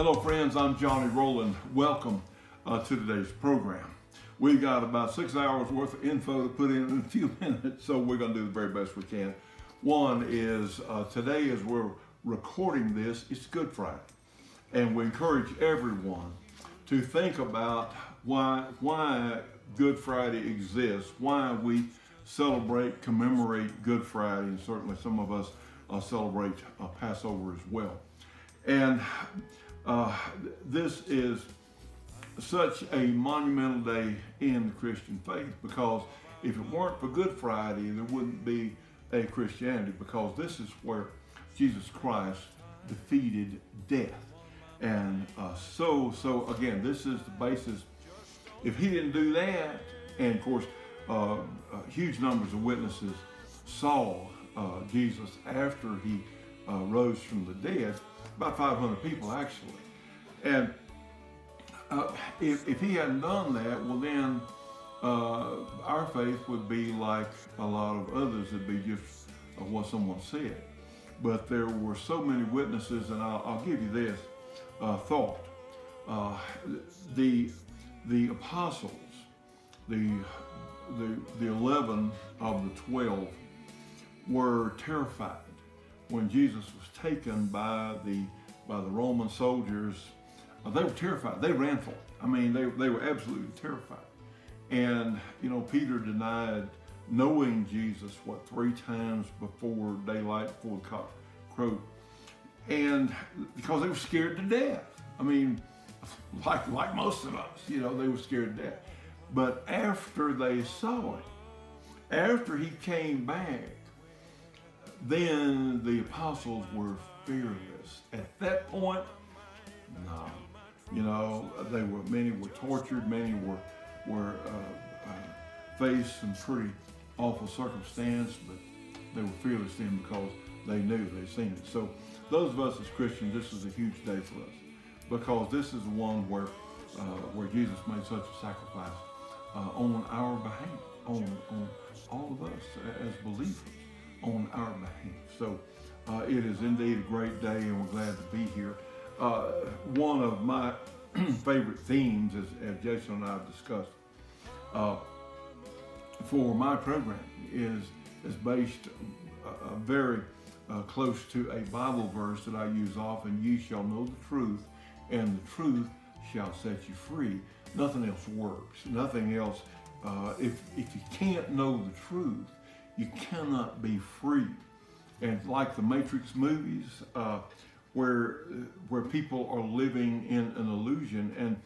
Hello friends, I'm Johnny Rowland. Welcome to today's program. We've got about 6 hours worth of info to put in a few minutes, so we're going to do the very best we can. One is today as we're recording this, it's Good Friday. And we encourage everyone to think about why Good Friday exists, why we celebrate, commemorate Good Friday, and certainly some of us celebrate Passover as well. And this is such a monumental day in the Christian faith, because if it weren't for Good Friday, there wouldn't be a Christianity, because this is where Jesus Christ defeated death. And so again, this is the basis. If he didn't do that, and of course, huge numbers of witnesses saw Jesus after he rose from the dead, about 500 people actually. And if he hadn't done that, well then our faith would be like a lot of others. It'd be just what someone said. But there were so many witnesses, and I'll give you this thought. The apostles, the 11 of the 12 were terrified when Jesus was taken by the Roman soldiers. They were terrified. They ran for it. I mean, they were absolutely terrified. And, you know, Peter denied knowing Jesus, 3 times before daylight, before the cock crowed. And because they were scared to death. I mean, like most of us, you know, they were scared to death. But after they saw it, after he came back, then the apostles were fearless. At that point, no. You know, many were tortured, many were faced some pretty awful circumstance, but they were fearless then because they knew, they'd seen it. So those of us as Christians, this is a huge day for us, because this is the one where Jesus made such a sacrifice on our behalf, on all of us as believers, on our behalf. So it is indeed a great day, and we're glad to be here. One of my favorite themes, as Jason and I have discussed, for my program is based very close to a Bible verse that I use often. You shall know the truth, and the truth shall set you free. Nothing else works. Nothing else. If you can't know the truth, you cannot be free. And like the Matrix movies, where people are living in an illusion, and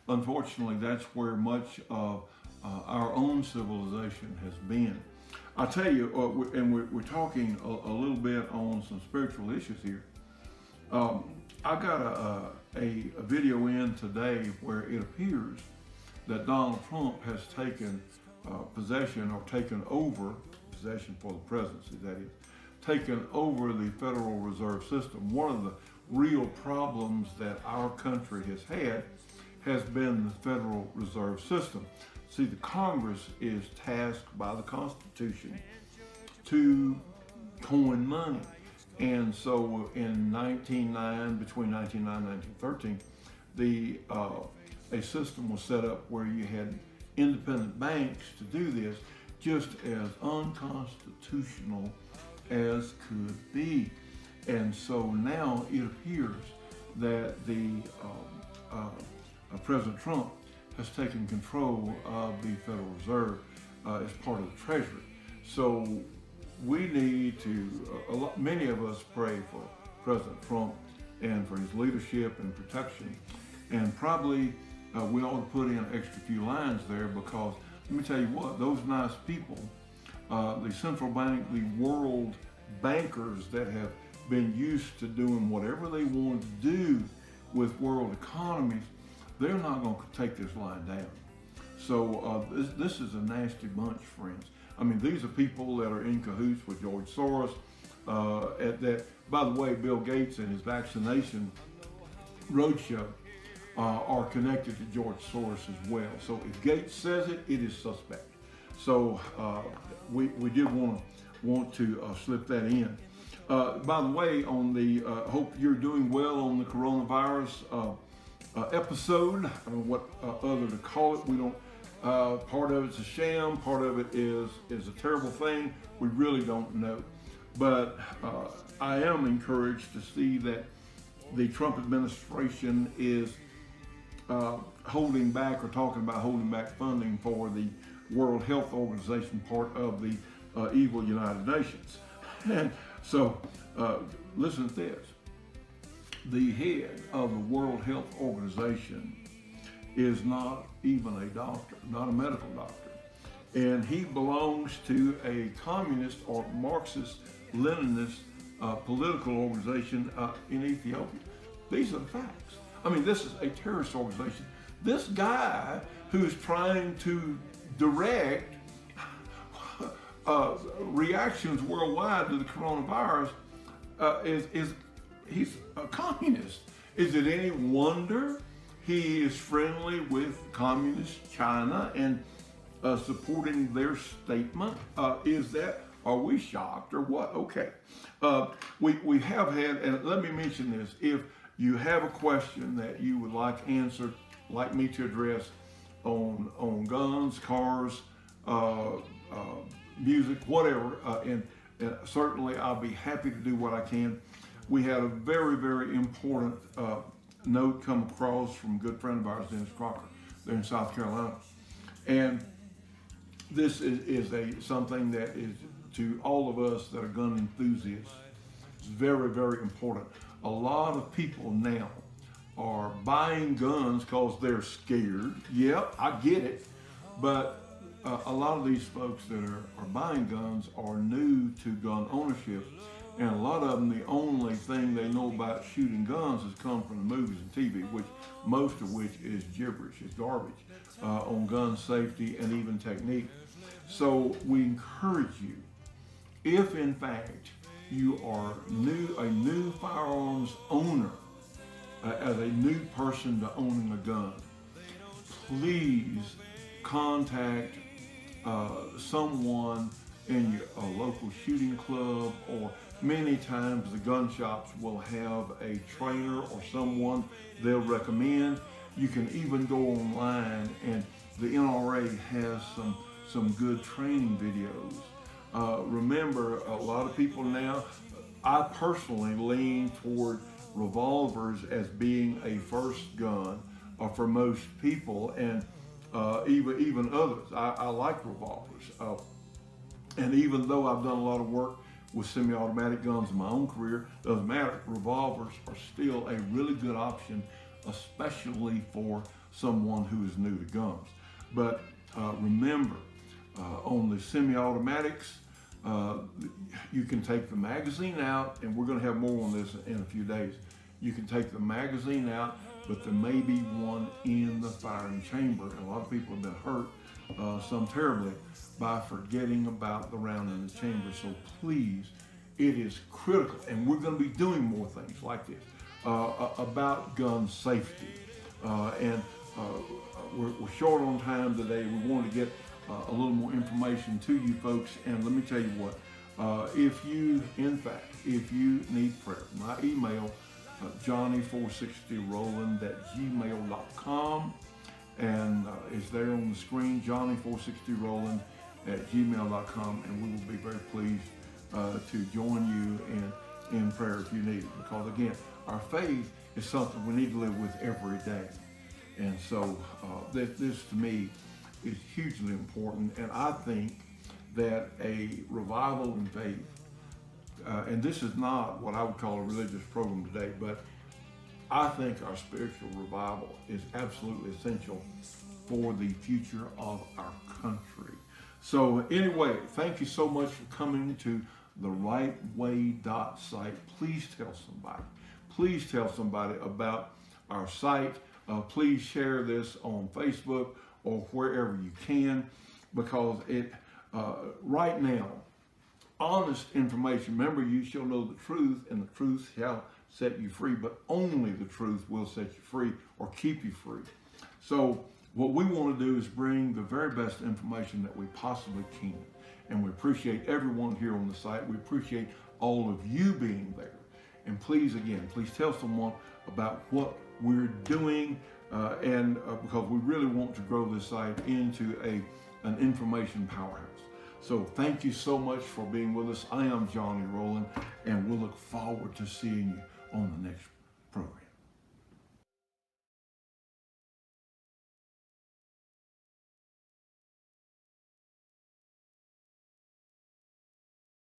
unfortunately, that's where much of our own civilization has been. I'll tell you, and we're talking a little bit on some spiritual issues here. I got a video in today where it appears that Donald Trump has taken possession, or taken over possession for the presidency, that is, taken over the Federal Reserve System. One of the real problems that our country has had has been the Federal Reserve System. See, the Congress is tasked by the Constitution to coin money. And so in between 1909 and 1913, a system was set up where you had independent banks to do this, just as unconstitutional as could be. And so now it appears that President Trump has taken control of the Federal Reserve as part of the Treasury. So we need to, many of us pray for President Trump and for his leadership and protection. And probably we ought to put in an extra few lines there, because let me tell you what, those nice people, the central bank, the world bankers that have been used to doing whatever they want to do with world economies, they're not going to take this line down. So this is a nasty bunch, friends. I mean, these are people that are in cahoots with George Soros. By the way, Bill Gates and his vaccination roadshow are connected to George Soros as well. So if Gates says it, it is suspect. So we did want to slip that in. By the way, on the hope you're doing well on the coronavirus episode. I don't know what other to call it. We don't. Part of it's a sham. Part of it is a terrible thing. We really don't know. But I am encouraged to see that the Trump administration is holding back or talking about holding back funding for the World Health Organization, part of the evil United Nations. And so, listen to this. The head of the World Health Organization is not even a doctor, not a medical doctor. And he belongs to a communist or Marxist, Leninist political organization in Ethiopia. These are the facts. I mean, this is a terrorist organization. This guy who's trying to direct reactions worldwide to the coronavirus he's a communist. Is it any wonder he is friendly with communist China and supporting their statement? Are we shocked or what? Okay. We have had, and let me mention this, if you have a question that you would like answered, like me to address on guns, cars, music, whatever, and certainly I'll be happy to do what I can. We had a very, very important note come across from a good friend of ours, Dennis Crocker, there in South Carolina. And this is something that is, to all of us that are gun enthusiasts, it's very, very important. A lot of people now are buying guns because they're scared. Yep, I get it. But a lot of these folks that are buying guns are new to gun ownership. And a lot of them, the only thing they know about shooting guns has come from the movies and TV, most of which is gibberish, it's garbage, on gun safety and even technique. So we encourage you, if in fact you are a new firearms owner, as a new person to owning a gun, please contact someone in your local shooting club, or many times the gun shops will have a trainer or someone they'll recommend. You can even go online, and the NRA has some good training videos. Remember, a lot of people now, I personally lean toward revolvers as being a first gun for most people, and even others. I like revolvers. And even though I've done a lot of work with semi-automatic guns in my own career, doesn't matter. Revolvers are still a really good option, especially for someone who is new to guns. But remember, on the semi-automatics, you can take the magazine out, and we're going to have more on this in a few days. You can take the magazine out, but there may be one in the firing chamber. And a lot of people have been hurt, some terribly, by forgetting about the round in the chamber. So please, it is critical, and we're going to be doing more things like this about gun safety. And we're short on time today. We want to get a little more information to you folks. And let me tell you what, if you need prayer, my email, johnny460rowland@gmail.com, and it's there on the screen, johnny460rowland@gmail.com, and we will be very pleased to join you in prayer if you need it, because again, our faith is something we need to live with every day. And so this to me is hugely important, and I think that a revival in faith, and this is not what I would call a religious program today, but I think our spiritual revival is absolutely essential for the future of our country. So anyway, thank you so much for coming to the RightWay.site. Please tell somebody. Please tell somebody about our site. Please share this on Facebook or wherever you can, because right now, honest information. Remember, you shall know the truth, and the truth shall set you free, but only the truth will set you free or keep you free. So what we want to do is bring the very best information that we possibly can. And we appreciate everyone here on the site. We appreciate all of you being there. And please tell someone about what we're doing, because we really want to grow this site into an information powerhouse. So thank you so much for being with us. I am Johnny Rowland, and we'll look forward to seeing you on the next program.